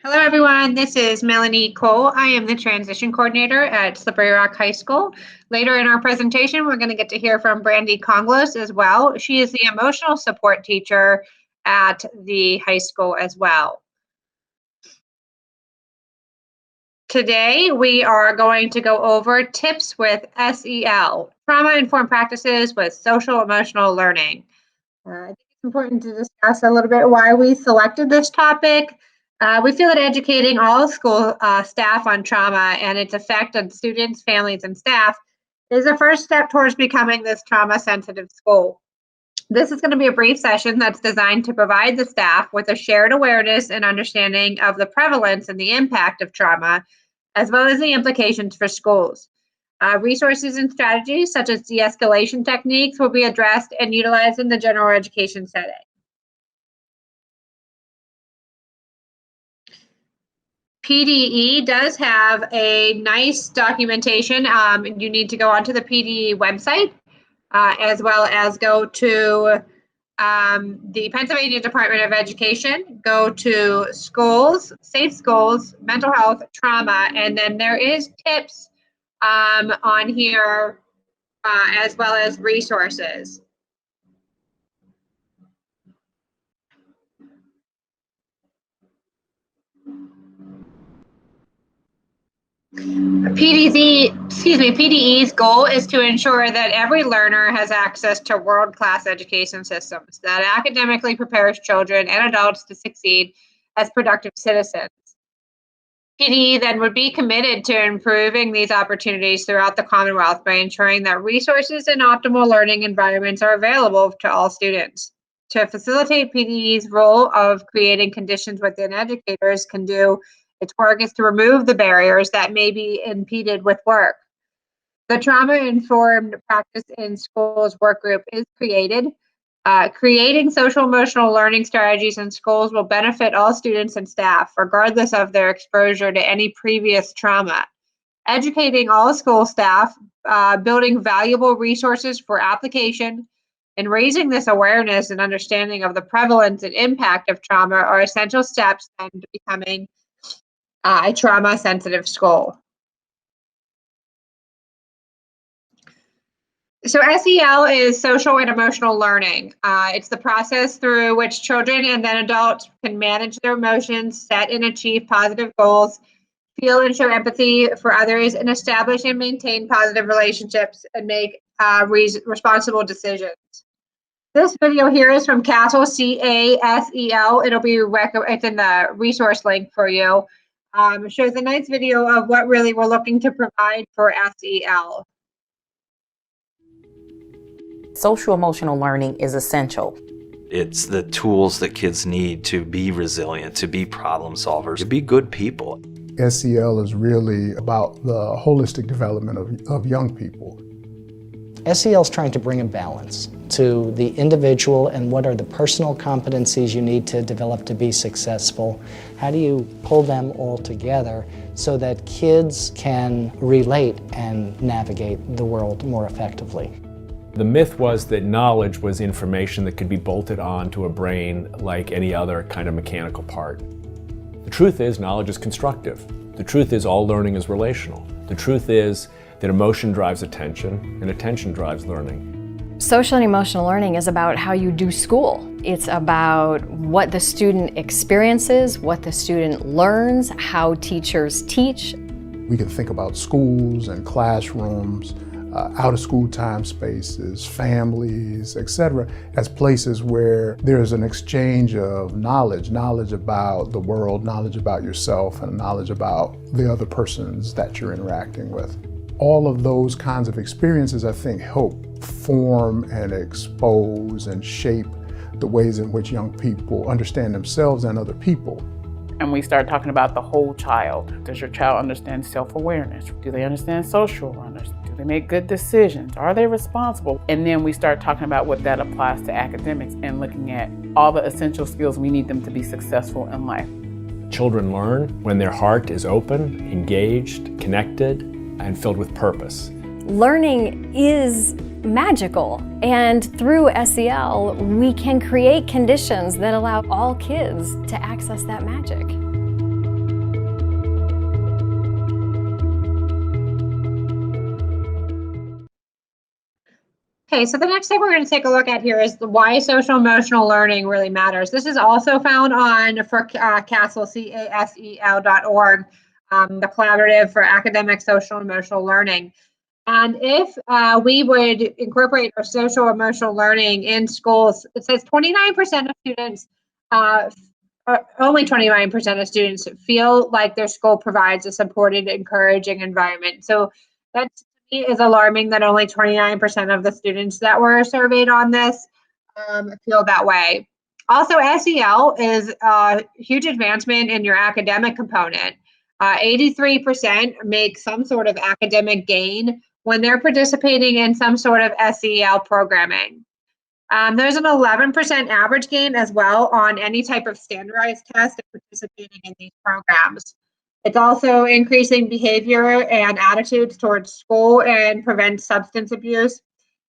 Hello, everyone. This is Melanie Cole. I am the transition coordinator at Slippery Rock High School. Later in our presentation, we're going to get to hear from Brandy Conglos as well. She is the emotional support teacher at the high school as well. Today, we are going to go over tips with SEL, trauma-informed practices with social emotional learning. I think it's important to discuss a little bit why we selected this topic. We feel that educating all school staff on trauma and its effect on students, families, and staff is a first step towards becoming this trauma-sensitive school. This is going to be a brief session that's designed to provide the staff with a shared awareness and understanding of the prevalence and the impact of trauma, as well as the implications for schools. Resources and strategies such as de-escalation techniques will be addressed and utilized in the general education setting. PDE does have a nice documentation. You need to go onto the PDE website, as well as go to the Pennsylvania Department of Education, go to schools, safe schools, mental health, trauma, and then there is tips on here, as well as resources. PDE's goal is to ensure that every learner has access to world-class education systems that academically prepares children and adults to succeed as productive citizens. PDE then would be committed to improving these opportunities throughout the Commonwealth by ensuring that resources and optimal learning environments are available to all students. To facilitate PDE's role of creating conditions within educators can do its work is to remove the barriers that may be impeded with work. The trauma-informed practice in schools work group is created. Creating social emotional learning strategies in schools will benefit all students and staff, regardless of their exposure to any previous trauma. Educating all school staff, building valuable resources for application, and raising this awareness and understanding of the prevalence and impact of trauma are essential steps to becoming a trauma-sensitive school. So SEL is social and emotional learning. It's the process through which children and then adults can manage their emotions, set and achieve positive goals, feel and show empathy for others, and establish and maintain positive relationships and make responsible decisions. This video here is from Castle, CASEL. It'll be it's in the resource link for you. It shows a nice video of what really we're looking to provide for SEL. Social emotional learning is essential. It's the tools that kids need to be resilient, to be problem solvers, to be good people. SEL is really about the holistic development of young people. SEL is trying to bring a balance to the individual and what are the personal competencies you need to develop to be successful. How do you pull them all together so that kids can relate and navigate the world more effectively? The myth was that knowledge was information that could be bolted onto a brain like any other kind of mechanical part. The truth is knowledge is constructive. The truth is all learning is relational. The truth is that emotion drives attention and attention drives learning. Social and emotional learning is about how you do school. It's about what the student experiences, what the student learns, how teachers teach. We can think about schools and classrooms, out-of-school time spaces, families, etc., as places where there's an exchange of knowledge about the world, knowledge about yourself, and knowledge about the other persons that you're interacting with. All of those kinds of experiences, I think, help form and expose and shape the ways in which young people understand themselves and other people. And we start talking about the whole child. Does your child understand self-awareness? Do they understand social awareness? Do they make good decisions? Are they responsible? And then we start talking about what that applies to academics and looking at all the essential skills we need them to be successful in life. Children learn when their heart is open, engaged, connected, and filled with purpose. Learning is magical, and through SEL, we can create conditions that allow all kids to access that magic. Okay, so the next thing we're going to take a look at here is why social emotional learning really matters. This is also found on for CASEL, CASEL.org, the Collaborative for Academic Social Emotional Learning. And if we would incorporate our social emotional learning in schools, it says 29% of students, only 29% of students feel like their school provides a supported, encouraging environment. So that to me is alarming that only 29% of the students that were surveyed on this feel that way. Also, SEL is a huge advancement in your academic component. 83% make some sort of academic gain when they're participating in some sort of SEL programming. There's an 11% average gain as well on any type of standardized test and participating in these programs. It's also increasing behavior and attitudes towards school and prevents substance abuse.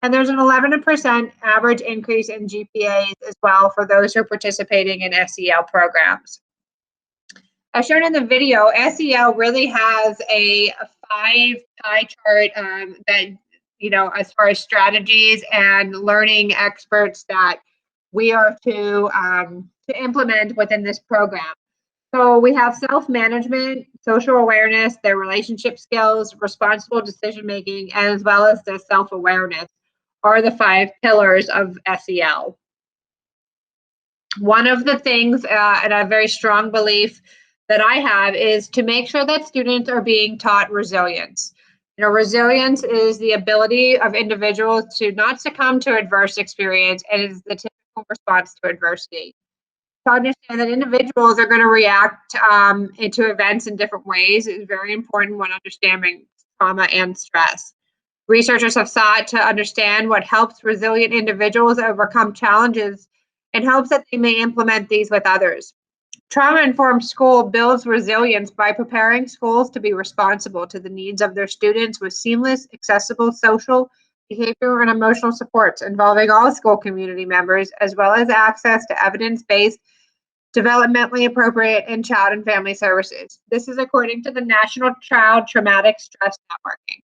And there's an 11% average increase in GPAs as well for those who are participating in SEL programs. As shown in the video, SEL really has a 5 pie chart that, as far as strategies and learning experts that we are to implement within this program. So we have self-management, social awareness, their relationship skills, responsible decision-making, as well as the self-awareness are the 5 pillars of SEL. One of the things, and a very strong belief that I have, is to make sure that students are being taught resilience. Resilience is the ability of individuals to not succumb to adverse experience, and is the typical response to adversity. To understand that individuals are going to react to events in different ways is very important when understanding trauma and stress. Researchers have sought to understand what helps resilient individuals overcome challenges and hopes that they may implement these with others. Trauma-informed school builds resilience by preparing schools to be responsive to the needs of their students with seamless, accessible social, behavioral, and emotional supports involving all school community members, as well as access to evidence-based, developmentally appropriate, and child and family services. This is according to the National Child Traumatic Stress Networking.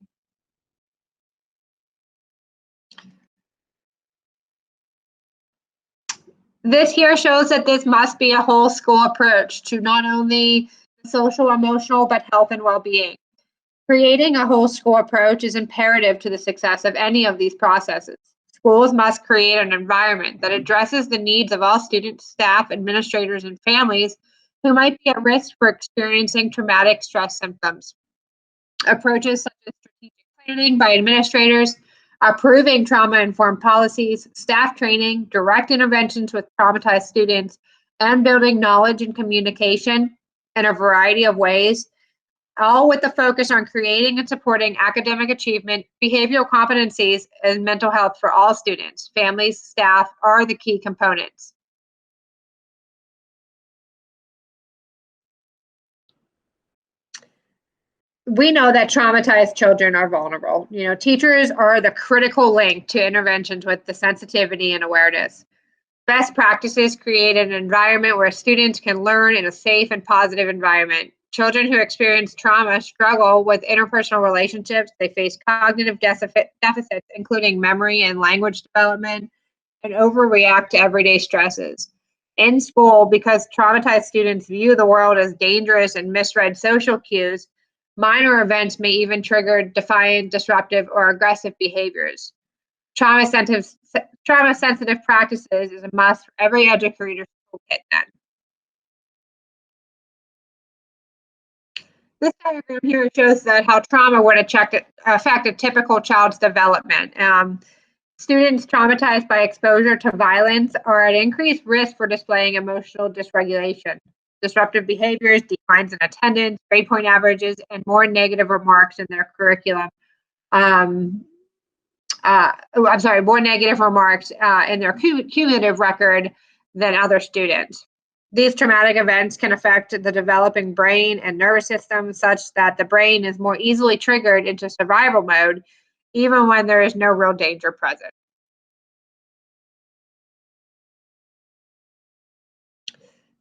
This here shows that this must be a whole school approach to not only social, emotional, but health and well-being. Creating a whole school approach is imperative to the success of any of these processes. Schools must create an environment that addresses the needs of all students, staff, administrators, and families who might be at risk for experiencing traumatic stress symptoms. Approaches such as strategic planning by administrators, approving trauma-informed policies, staff training, direct interventions with traumatized students, and building knowledge and communication in a variety of ways, all with the focus on creating and supporting academic achievement, behavioral competencies, and mental health for all students, families, staff are the key components. We know that traumatized children are vulnerable. Teachers are the critical link to interventions with the sensitivity and awareness. Best practices create an environment where students can learn in a safe and positive environment. Children who experience trauma struggle with interpersonal relationships. They face cognitive deficits, including memory and language development, and overreact to everyday stresses. In school, because traumatized students view the world as dangerous and misread social cues, minor events may even trigger defiant, disruptive, or aggressive behaviors. Trauma-sensitive practices is a must for every educator's toolkit then. This diagram here shows that how trauma would affect a typical child's development. Students traumatized by exposure to violence are at increased risk for displaying emotional dysregulation, disruptive behaviors, declines in attendance, grade point averages, and more negative remarks in their curriculum. More negative remarks in their cumulative record than other students. These traumatic events can affect the developing brain and nervous system such that the brain is more easily triggered into survival mode, even when there is no real danger present.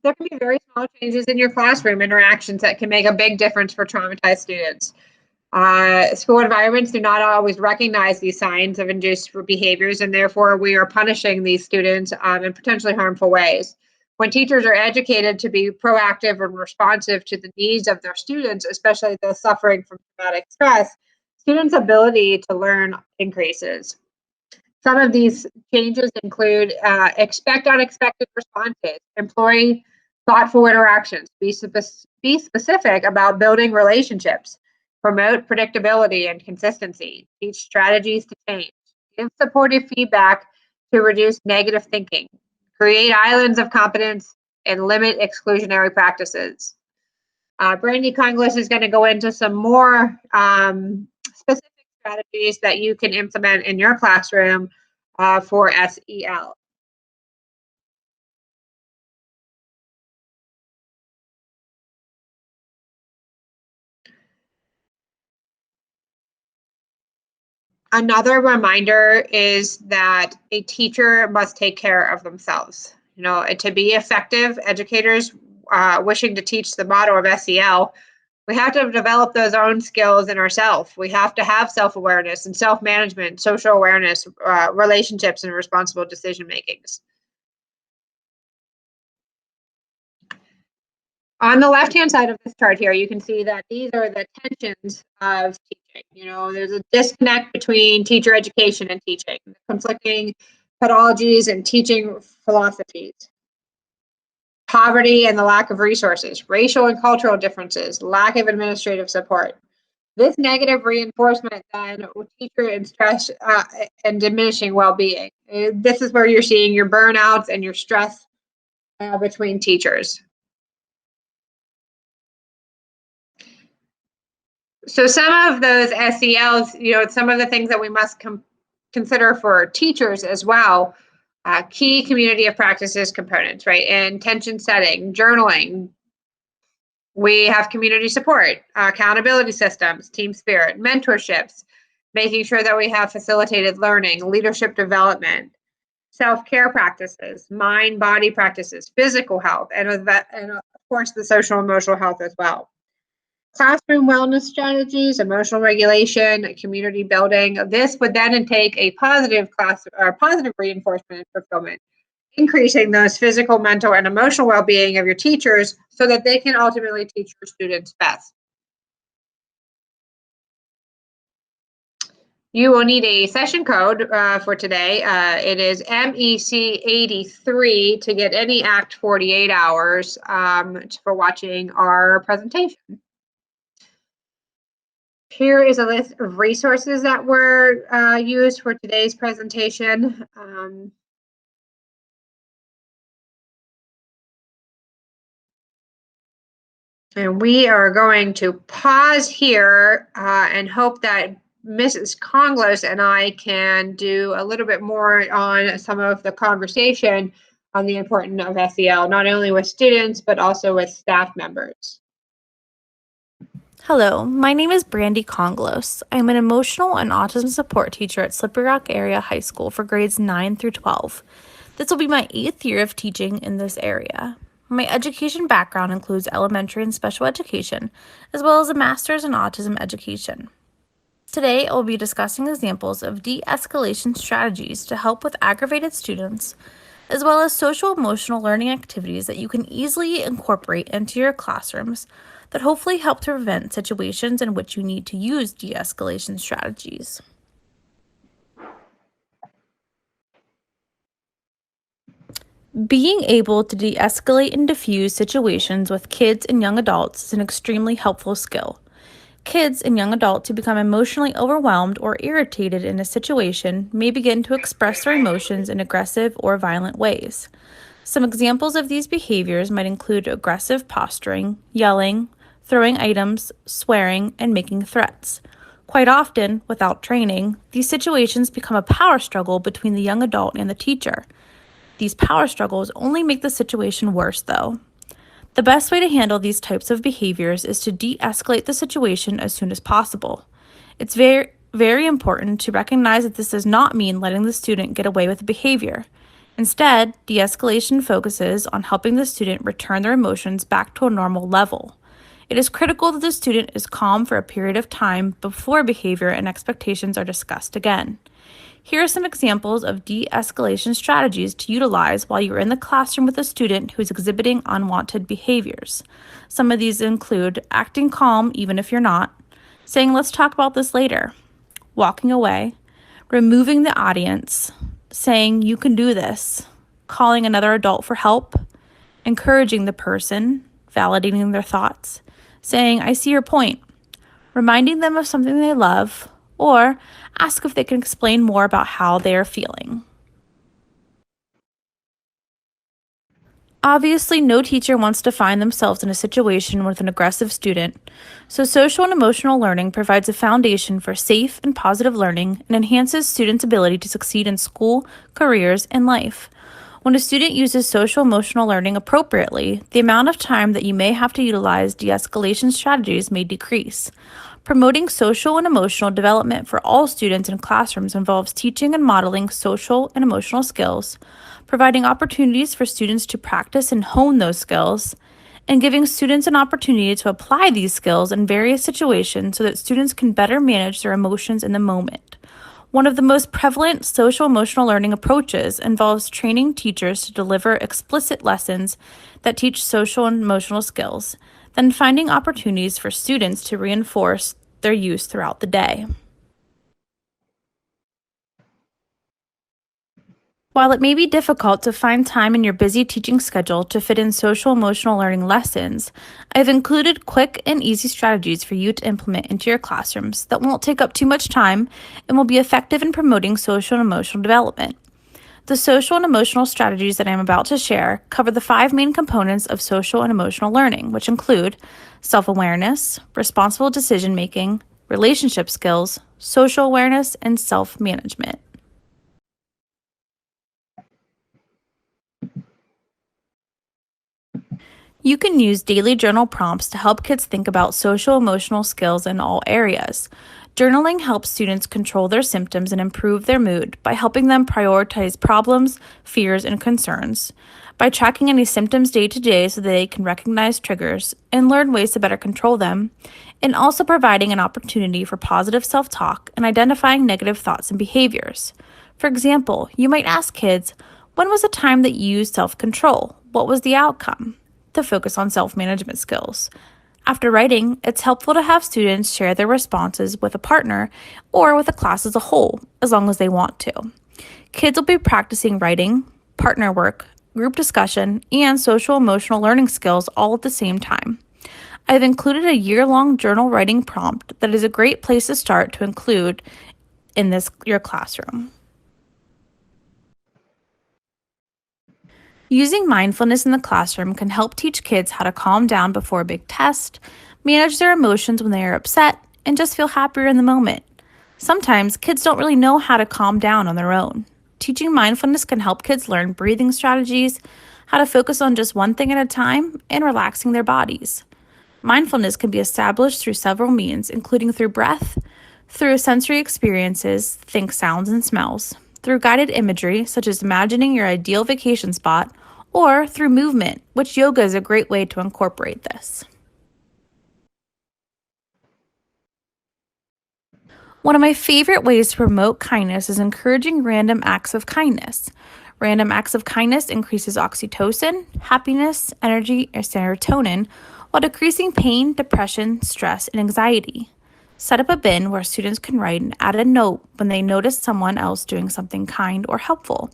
There can be very small changes in your classroom interactions that can make a big difference for traumatized students. School environments do not always recognize these signs of induced behaviors, and therefore we are punishing these students in potentially harmful ways. When teachers are educated to be proactive and responsive to the needs of their students, especially those suffering from traumatic stress, students' ability to learn increases. Some of these changes include expect unexpected responses, employ thoughtful interactions, be specific about building relationships, promote predictability and consistency, teach strategies to change, give supportive feedback to reduce negative thinking, create islands of competence, and limit exclusionary practices. Brandy Conglos is going to go into some more specific strategies that you can implement in your classroom for SEL. Another reminder is that a teacher must take care of themselves. You know, to be effective educators wishing to teach the motto of SEL, we have to develop those own skills in ourselves. We have to have self-awareness and self-management, social awareness, relationships, and responsible decision makings. On the left-hand side of this chart here, you can see that these are the tensions of teaching. You know, there's a disconnect between teacher education and teaching, conflicting pedagogies and teaching philosophies, poverty and the lack of resources, racial and cultural differences, lack of administrative support. This negative reinforcement then will teacher and stress and diminishing well-being. This is where you're seeing your burnouts and your stress between teachers. So some of those SELs, you know, some of the things that we must consider for teachers as well, key community of practices components, right? Intention setting, journaling. We have community support, accountability systems, team spirit, mentorships, making sure that we have facilitated learning, leadership development, self-care practices, mind-body practices, physical health, and of course the social emotional health as well. Classroom wellness strategies, emotional regulation, community building. This would then take a positive positive reinforcement and fulfillment, increasing those physical, mental, and emotional well-being of your teachers so that they can ultimately teach your students best. You will need a session code for today. It is MEC 83 to get any Act 48 hours for watching our presentation. Here is a list of resources that were used for today's presentation. And we are going to pause here and hope that Mrs. Conglos and I can do a little bit more on some of the conversation on the importance of SEL, not only with students, but also with staff members. Hello, my name is Brandy Conglos. I'm an emotional and autism support teacher at Slippery Rock Area High School for grades 9 through 12. This will be my 8th year of teaching in this area. My education background includes elementary and special education, as well as a master's in autism education. Today, I will be discussing examples of de-escalation strategies to help with aggravated students, as well as social-emotional learning activities that you can easily incorporate into your classrooms that hopefully help to prevent situations in which you need to use de-escalation strategies. Being able to de-escalate and diffuse situations with kids and young adults is an extremely helpful skill. Kids and young adults who become emotionally overwhelmed or irritated in a situation may begin to express their emotions in aggressive or violent ways. Some examples of these behaviors might include aggressive posturing, yelling, throwing items, swearing, and making threats. Quite often, without training, these situations become a power struggle between the young adult and the teacher. These power struggles only make the situation worse, though. The best way to handle these types of behaviors is to de-escalate the situation as soon as possible. It's very, very important to recognize that this does not mean letting the student get away with the behavior. Instead, de-escalation focuses on helping the student return their emotions back to a normal level. It is critical that the student is calm for a period of time before behavior and expectations are discussed again. Here are some examples of de-escalation strategies to utilize while you're in the classroom with a student who is exhibiting unwanted behaviors. Some of these include acting calm even if you're not, saying let's talk about this later, walking away, removing the audience, saying you can do this, calling another adult for help, encouraging the person, validating their thoughts, saying I see your point, reminding them of something they love, or ask if they can explain more about how they are feeling. Obviously, no teacher wants to find themselves in a situation with an aggressive student, so social and emotional learning provides a foundation for safe and positive learning and enhances students' ability to succeed in school, careers, and life. When a student uses social emotional learning appropriately, the amount of time that you may have to utilize de-escalation strategies may decrease. Promoting social and emotional development for all students in classrooms involves teaching and modeling social and emotional skills, providing opportunities for students to practice and hone those skills, and giving students an opportunity to apply these skills in various situations so that students can better manage their emotions in the moment. One of the most prevalent social emotional learning approaches involves training teachers to deliver explicit lessons that teach social and emotional skills, then finding opportunities for students to reinforce their use throughout the day. While it may be difficult to find time in your busy teaching schedule to fit in social emotional learning lessons, I've included quick and easy strategies for you to implement into your classrooms that won't take up too much time and will be effective in promoting social and emotional development. The social and emotional strategies that I'm about to share cover the 5 main components of social and emotional learning, which include self-awareness, responsible decision-making, relationship skills, social awareness, and self-management. You can use daily journal prompts to help kids think about social emotional skills in all areas. Journaling helps students control their symptoms and improve their mood by helping them prioritize problems, fears, and concerns. By tracking any symptoms day to day so that they can recognize triggers and learn ways to better control them, and also providing an opportunity for positive self-talk and identifying negative thoughts and behaviors. For example, you might ask kids, when was a time that you used self-control? What was the outcome? To focus on self-management skills. After writing, it's helpful to have students share their responses with a partner or with the class as a whole, as long as they want to. Kids will be practicing writing, partner work, group discussion, and social emotional learning skills all at the same time. I've included a year-long journal writing prompt that is a great place to start to include in your classroom. Using mindfulness in the classroom can help teach kids how to calm down before a big test, manage their emotions when they are upset, and just feel happier in the moment. Sometimes kids don't really know how to calm down on their own. Teaching mindfulness can help kids learn breathing strategies, how to focus on just one thing at a time, and relaxing their bodies. Mindfulness can be established through several means, including through breath, through sensory experiences, think sounds and smells, through guided imagery, such as imagining your ideal vacation spot, or through movement, which yoga is a great way to incorporate this. One of my favorite ways to promote kindness is encouraging random acts of kindness. Random acts of kindness increases oxytocin, happiness, energy, and serotonin, while decreasing pain, depression, stress, and anxiety. Set up a bin where students can write and add a note when they notice someone else doing something kind or helpful.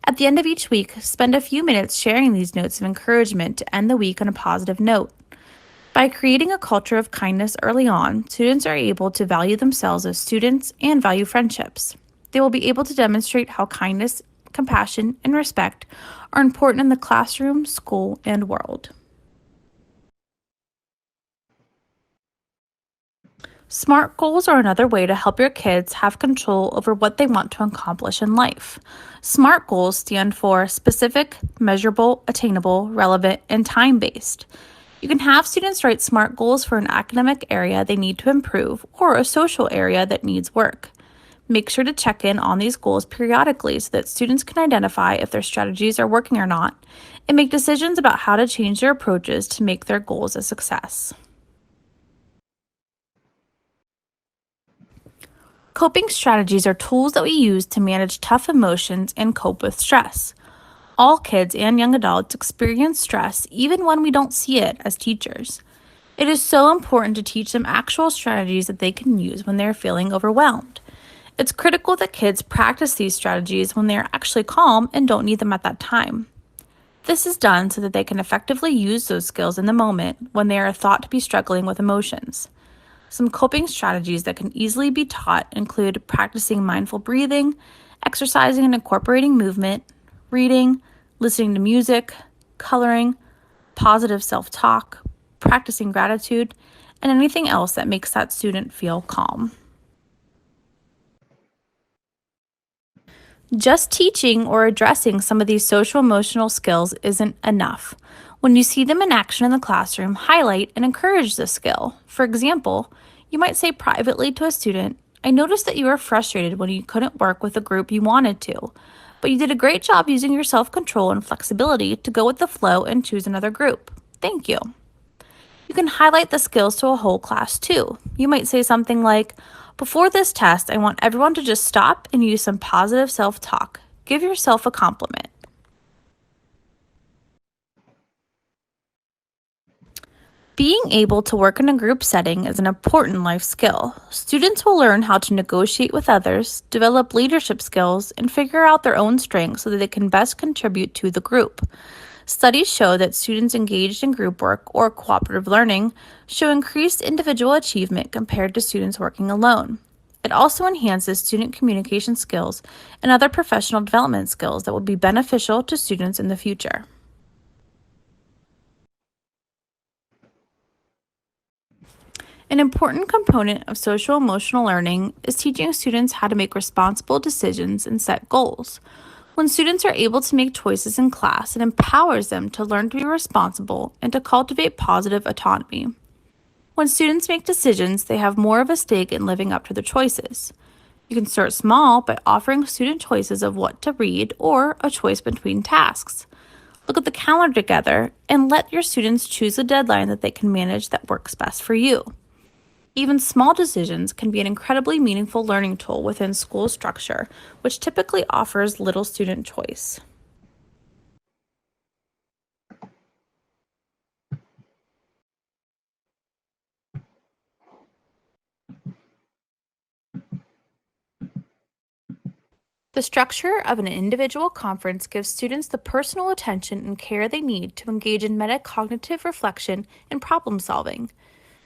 At the end of each week, spend a few minutes sharing these notes of encouragement to end the week on a positive note. By creating a culture of kindness early on, students are able to value themselves as students and value friendships. They will be able to demonstrate how kindness, compassion, and respect are important in the classroom, school, and world. SMART goals are another way to help your kids have control over what they want to accomplish in life. SMART goals stand for specific, measurable, attainable, relevant, and time-based. You can have students write SMART goals for an academic area they need to improve or a social area that needs work. Make sure to check in on these goals periodically so that students can identify if their strategies are working or not and make decisions about how to change their approaches to make their goals a success. Coping strategies are tools that we use to manage tough emotions and cope with stress. All kids and young adults experience stress even when we don't see it as teachers. It is so important to teach them actual strategies that they can use when they're feeling overwhelmed. It's critical that kids practice these strategies when they are actually calm and don't need them at that time. This is done so that they can effectively use those skills in the moment when they are thought to be struggling with emotions. Some coping strategies that can easily be taught include practicing mindful breathing, exercising and incorporating movement, reading, listening to music, coloring, positive self-talk, practicing gratitude, and anything else that makes that student feel calm. Just teaching or addressing some of these social-emotional skills isn't enough. When you see them in action in the classroom, highlight and encourage the skill. For example, you might say privately to a student, "I noticed that you were frustrated when you couldn't work with the group you wanted to, but you did a great job using your self-control and flexibility to go with the flow and choose another group. Thank you." You can highlight the skills to a whole class too. You might say something like, "Before this test, I want everyone to just stop and use some positive self-talk. Give yourself a compliment." Being able to work in a group setting is an important life skill. Students will learn how to negotiate with others, develop leadership skills, and figure out their own strengths so that they can best contribute to the group. Studies show that students engaged in group work or cooperative learning show increased individual achievement compared to students working alone. It also enhances student communication skills and other professional development skills that will be beneficial to students in the future. An important component of social-emotional learning is teaching students how to make responsible decisions and set goals. When students are able to make choices in class, it empowers them to learn to be responsible and to cultivate positive autonomy. When students make decisions, they have more of a stake in living up to their choices. You can start small by offering student choices of what to read or a choice between tasks. Look at the calendar together and let your students choose a deadline that they can manage that works best for you. Even small decisions can be an incredibly meaningful learning tool within school structure, which typically offers little student choice. The structure of an individual conference gives students the personal attention and care they need to engage in metacognitive reflection and problem solving.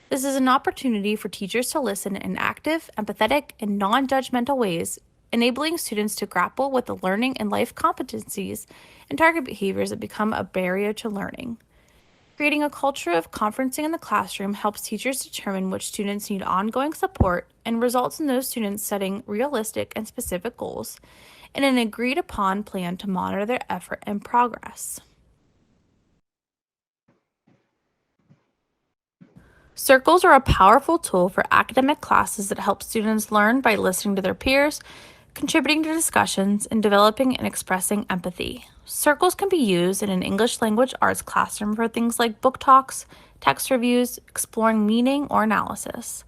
This is an opportunity for teachers to listen in active, empathetic, and non-judgmental ways, enabling students to grapple with the learning and life competencies and target behaviors that become a barrier to learning. Creating a culture of conferencing in the classroom helps teachers determine which students need ongoing support and results in those students setting realistic and specific goals and an agreed-upon plan to monitor their effort and progress. Circles are a powerful tool for academic classes that help students learn by listening to their peers, contributing to discussions, and developing and expressing empathy. Circles can be used in an English language arts classroom for things like book talks, text reviews, exploring meaning or analysis.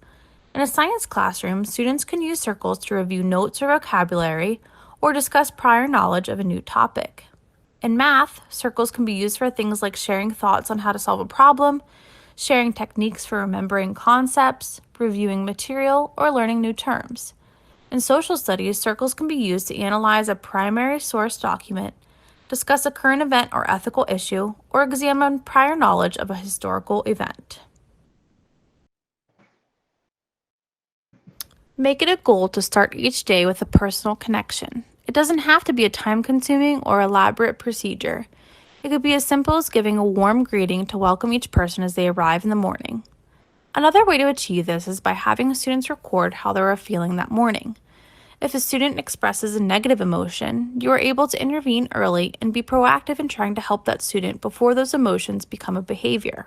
In a science classroom, students can use circles to review notes or vocabulary or discuss prior knowledge of a new topic. In math, circles can be used for things like sharing thoughts on how to solve a problem, sharing techniques for remembering concepts, reviewing material, or learning new terms. In social studies, circles can be used to analyze a primary source document, discuss a current event or ethical issue, or examine prior knowledge of a historical event. Make it a goal to start each day with a personal connection. It doesn't have to be a time-consuming or elaborate procedure. It could be as simple as giving a warm greeting to welcome each person as they arrive in the morning. Another way to achieve this is by having students record how they are feeling that morning. If a student expresses a negative emotion, you are able to intervene early and be proactive in trying to help that student before those emotions become a behavior.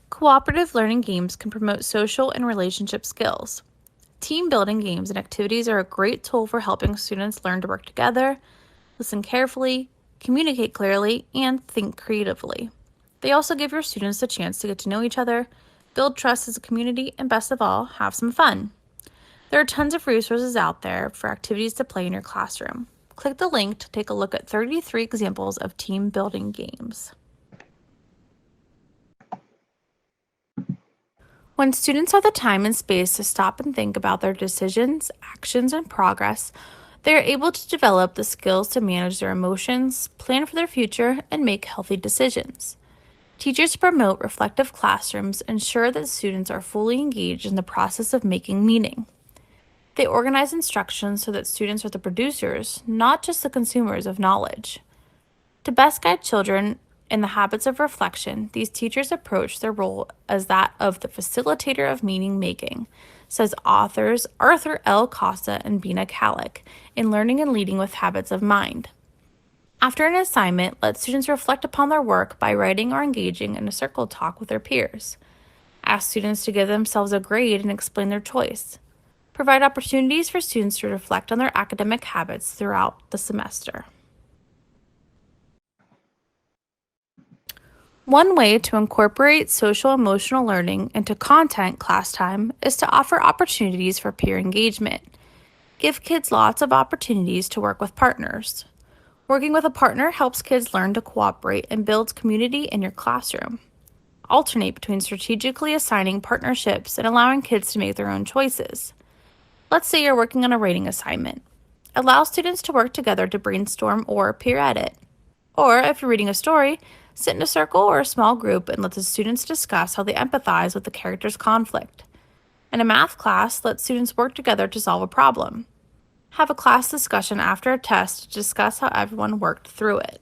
Cooperative learning games can promote social and relationship skills. Team building games and activities are a great tool for helping students learn to work together, listen carefully, communicate clearly, and think creatively. They also give your students the chance to get to know each other, build trust as a community, and best of all, have some fun. There are tons of resources out there for activities to play in your classroom. Click the link to take a look at 33 examples of team building games. When students have the time and space to stop and think about their decisions, actions, and progress, they are able to develop the skills to manage their emotions, plan for their future, and make healthy decisions. Teachers promote reflective classrooms ensure that students are fully engaged in the process of making meaning. They organize instruction so that students are the producers, not just the consumers of knowledge. To best guide children in the habits of reflection, these teachers approach their role as that of the facilitator of meaning making, says authors Arthur L. Costa and Bina Kalik in Learning and Leading with Habits of Mind. After an assignment, let students reflect upon their work by writing or engaging in a circle talk with their peers. Ask students to give themselves a grade and explain their choice. Provide opportunities for students to reflect on their academic habits throughout the semester. One way to incorporate social-emotional learning into content class time is to offer opportunities for peer engagement. Give kids lots of opportunities to work with partners. Working with a partner helps kids learn to cooperate and builds community in your classroom. Alternate between strategically assigning partnerships and allowing kids to make their own choices. Let's say you're working on a writing assignment. Allow students to work together to brainstorm or peer edit. Or if you're reading a story, sit in a circle or a small group and let the students discuss how they empathize with the character's conflict. In a math class, let students work together to solve a problem. Have a class discussion after a test to discuss how everyone worked through it.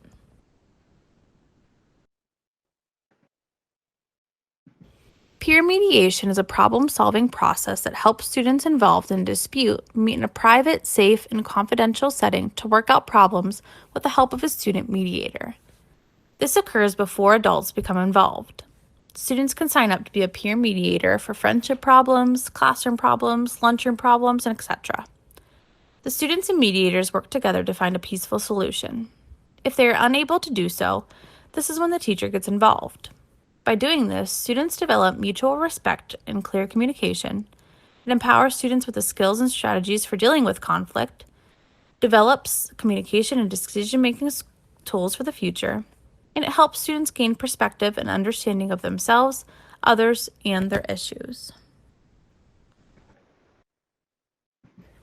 Peer mediation is a problem-solving process that helps students involved in a dispute meet in a private, safe, and confidential setting to work out problems with the help of a student mediator. This occurs before adults become involved. Students can sign up to be a peer mediator for friendship problems, classroom problems, lunchroom problems, and etc. The students and mediators work together to find a peaceful solution. If they are unable to do so, this is when the teacher gets involved. By doing this, students develop mutual respect and clear communication. It empowers students with the skills and strategies for dealing with conflict, develops communication and decision-making tools for the future, and it helps students gain perspective and understanding of themselves, others, and their issues.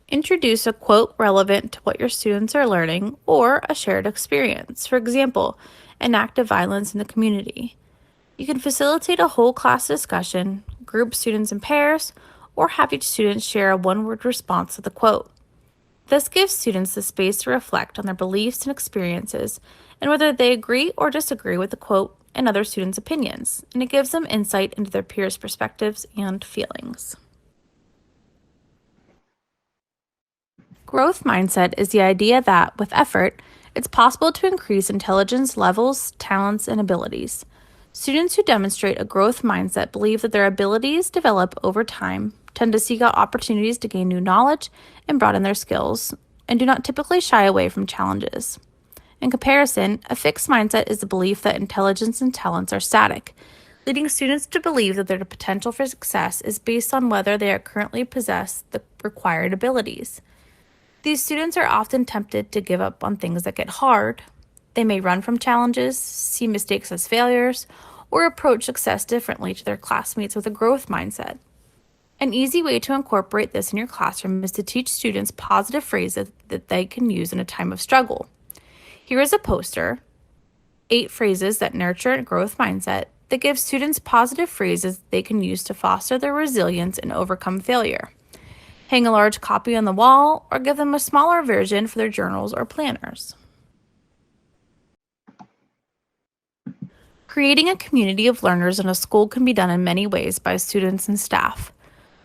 Introduce a quote relevant to what your students are learning or a shared experience. For example, an act of violence in the community. You can facilitate a whole class discussion, group students in pairs, or have each student share a one-word response to the quote. This gives students the space to reflect on their beliefs and experiences and whether they agree or disagree with the quote and other students' opinions, and it gives them insight into their peers' perspectives and feelings. Growth mindset is the idea that, with effort, it's possible to increase intelligence levels, talents, and abilities. Students who demonstrate a growth mindset believe that their abilities develop over time, tend to seek out opportunities to gain new knowledge and broaden their skills, and do not typically shy away from challenges. In comparison, a fixed mindset is the belief that intelligence and talents are static, leading students to believe that their potential for success is based on whether they are currently possess the required abilities. These students are often tempted to give up on things that get hard. They may run from challenges, see mistakes as failures, or approach success differently to their classmates with a growth mindset. An easy way to incorporate this in your classroom is to teach students positive phrases that they can use in a time of struggle. Here is a poster, 8 phrases that nurture a growth mindset, that gives students positive phrases they can use to foster their resilience and overcome failure. Hang a large copy on the wall, or give them a smaller version for their journals or planners. Creating a community of learners in a school can be done in many ways by students and staff.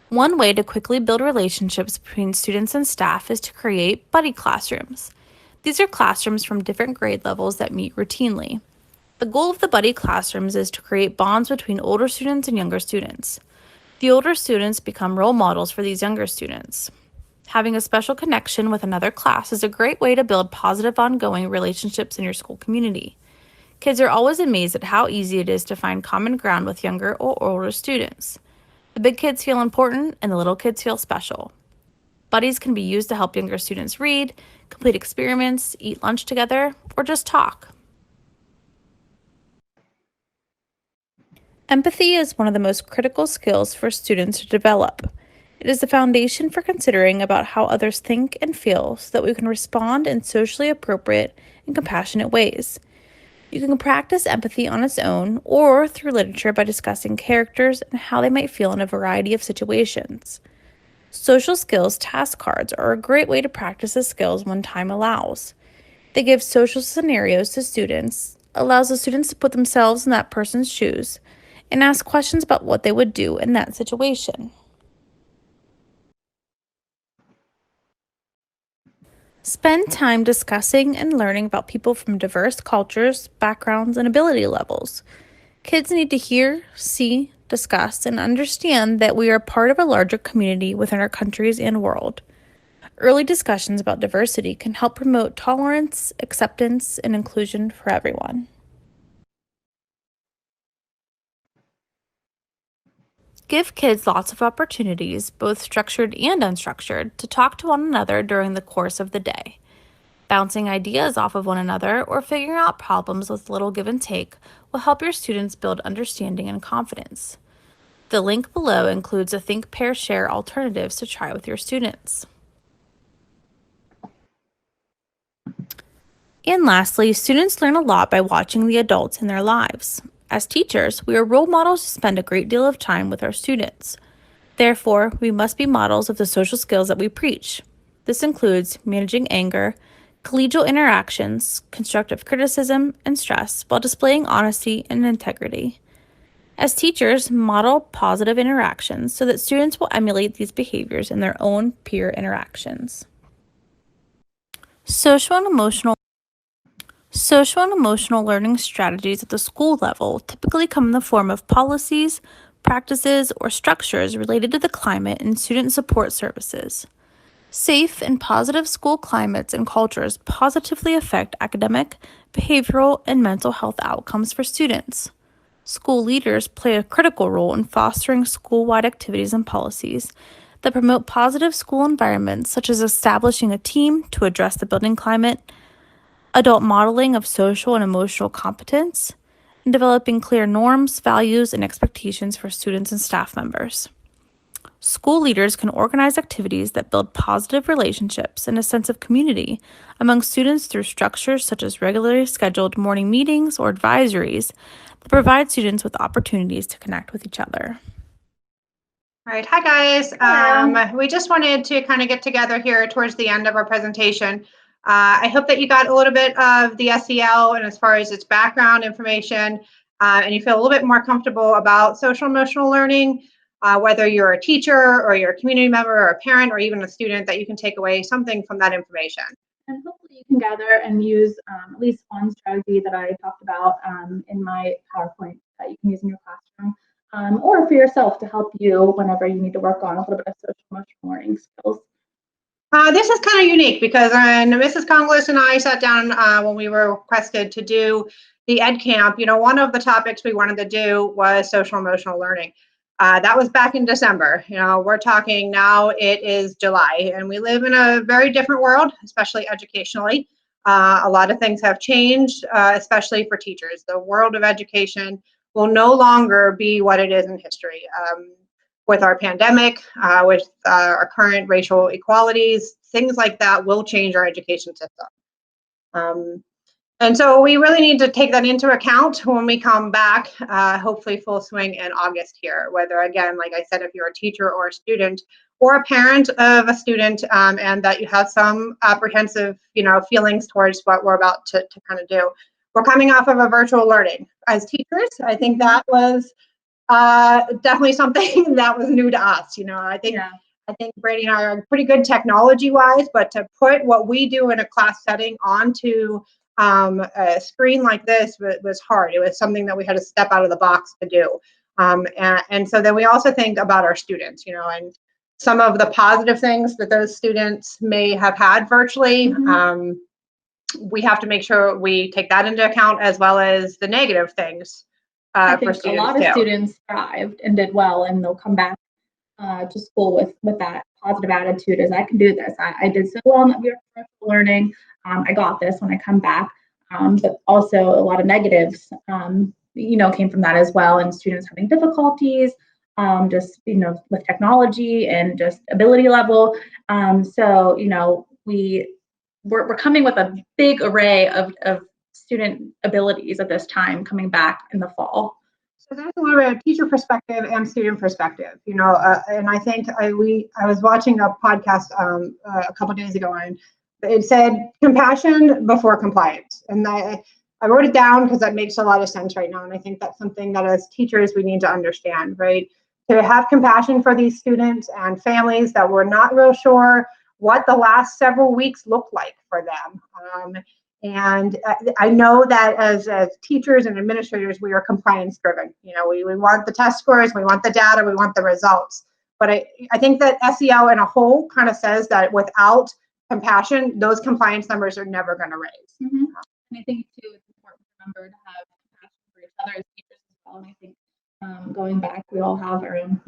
One way to quickly build relationships between students and staff is to create buddy classrooms. These are classrooms from different grade levels that meet routinely. The goal of the buddy classrooms is to create bonds between older students and younger students. The older students become role models for these younger students. Having a special connection with another class is a great way to build positive ongoing relationships in your school community. Kids are always amazed at how easy it is to find common ground with younger or older students. The big kids feel important and the little kids feel special. Buddies can be used to help younger students read, complete experiments, eat lunch together, or just talk. Empathy is one of the most critical skills for students to develop. It is the foundation for considering about how others think and feel so that we can respond in socially appropriate and compassionate ways. You can practice empathy on its own or through literature by discussing characters and how they might feel in a variety of situations. Social skills task cards are a great way to practice the skills when time allows. They give social scenarios to students, allows the students to put themselves in that person's shoes, and ask questions about what they would do in that situation. Spend time discussing and learning about people from diverse cultures, backgrounds, and ability levels. Kids need to hear, see, discuss, and understand that we are part of a larger community within our countries and world. Early discussions about diversity can help promote tolerance, acceptance, and inclusion for everyone. Give kids lots of opportunities, both structured and unstructured, to talk to one another during the course of the day. Bouncing ideas off of one another or figuring out problems with little give and take will help your students build understanding and confidence. The link below includes a think, pair, share alternatives to try with your students. And lastly, students learn a lot by watching the adults in their lives. As teachers, we are role models who spend a great deal of time with our students. Therefore, we must be models of the social skills that we preach. This includes managing anger, collegial interactions, constructive criticism, and stress while displaying honesty and integrity. As teachers, model positive interactions so that students will emulate these behaviors in their own peer interactions. Social and emotional learning strategies at the school level typically come in the form of policies, practices, or structures related to the climate and student support services. Safe and positive school climates and cultures positively affect academic, behavioral, and mental health outcomes for students. School leaders play a critical role in fostering school-wide activities and policies that promote positive school environments, such as establishing a team to address the building climate, adult modeling of social and emotional competence, and developing clear norms, values, and expectations for students and staff members. School leaders can organize activities that build positive relationships and a sense of community among students through structures such as regularly scheduled morning meetings or advisories that provide students with opportunities to connect with each other. All right, hi guys. We just wanted to kind of get together here towards the end of our presentation. I hope that you got a little bit of the SEL and as far as its background information, and you feel a little bit more comfortable about social emotional learning, whether you're a teacher or you're a community member or a parent or even a student, that you can take away something from that information. And hopefully you can gather and use at least one strategy that I talked about in my PowerPoint that you can use in your classroom, or for yourself to help you whenever you need to work on a little bit of social emotional learning skills. This is kind of unique because Mrs. Conglis and I sat down when we were requested to do the Ed Camp. You know, one of the topics we wanted to do was social emotional learning. That was back in December. You know, we're talking now, it is July, and we live in a very different world, especially educationally. A lot of things have changed, especially for teachers. The world of education will no longer be what it is in history. With our pandemic, with our current racial equalities, things like that will change our education system. And so we really need to take that into account when we come back, hopefully full swing in August here, whether, again, like I said, if you're a teacher or a student or a parent of a student, and that you have some apprehensive, feelings towards what we're about to kind of do. We're coming off of a virtual learning. As teachers, I think that was definitely something that was new to us. I think Brady and I are pretty good technology-wise, but to put what we do in a class setting onto a screen like this was hard. It was something that we had to step out of the box to do. And so then we also think about our students, and some of the positive things that those students may have had virtually. we have to make sure we take that into account, as well as the negative things I for think a students lot of too. students thrived and did well, and they'll come back to school with that positive attitude as I can do this. I did so well in that virtual learning. I got this when I come back. But also a lot of negatives, came from that as well, and students having difficulties, just with technology and just ability level. So we're coming with a big array of student abilities at this time coming back in the fall. So there's a little bit of teacher perspective and student perspective, and I think I was watching a podcast a couple days ago, and it said compassion before compliance, and I wrote it down because that makes a lot of sense right now, and I think that's something that as teachers we need to understand, right? To have compassion for these students and families that we're not real sure what the last several weeks look like for them. And I know that as teachers and administrators, we are compliance driven. We want the test scores, we want the data, we want the results. But I think that SEL in a whole kind of says that without compassion, those compliance numbers are never going to raise. Mm-hmm. And I think too, it's important to remember to have compassion for each other as teachers as well. And I think going back, we all have our own,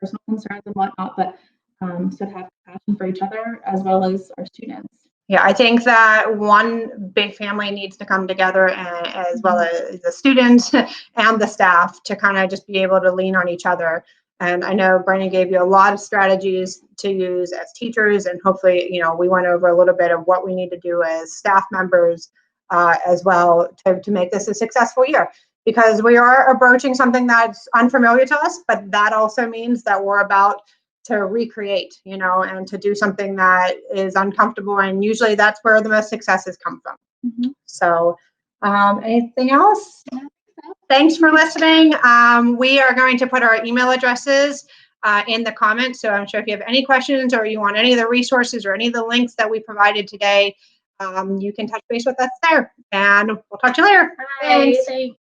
personal concerns and whatnot, but so to have compassion for each other as well as our students. Yeah, I think that one big family needs to come together, as well as the students and the staff, to kind of just be able to lean on each other. And I know Brandon gave you a lot of strategies to use as teachers, and hopefully, we went over a little bit of what we need to do as staff members as well to make this a successful year. Because we are approaching something that's unfamiliar to us, but that also means that we're about to recreate, and to do something that is uncomfortable. And usually that's where the most successes come from. Mm-hmm. So anything else? Thanks for listening. We are going to put our email addresses in the comments. So I'm sure if you have any questions or you want any of the resources or any of the links that we provided today, you can touch base with us there. And we'll talk to you later. Bye. Thanks.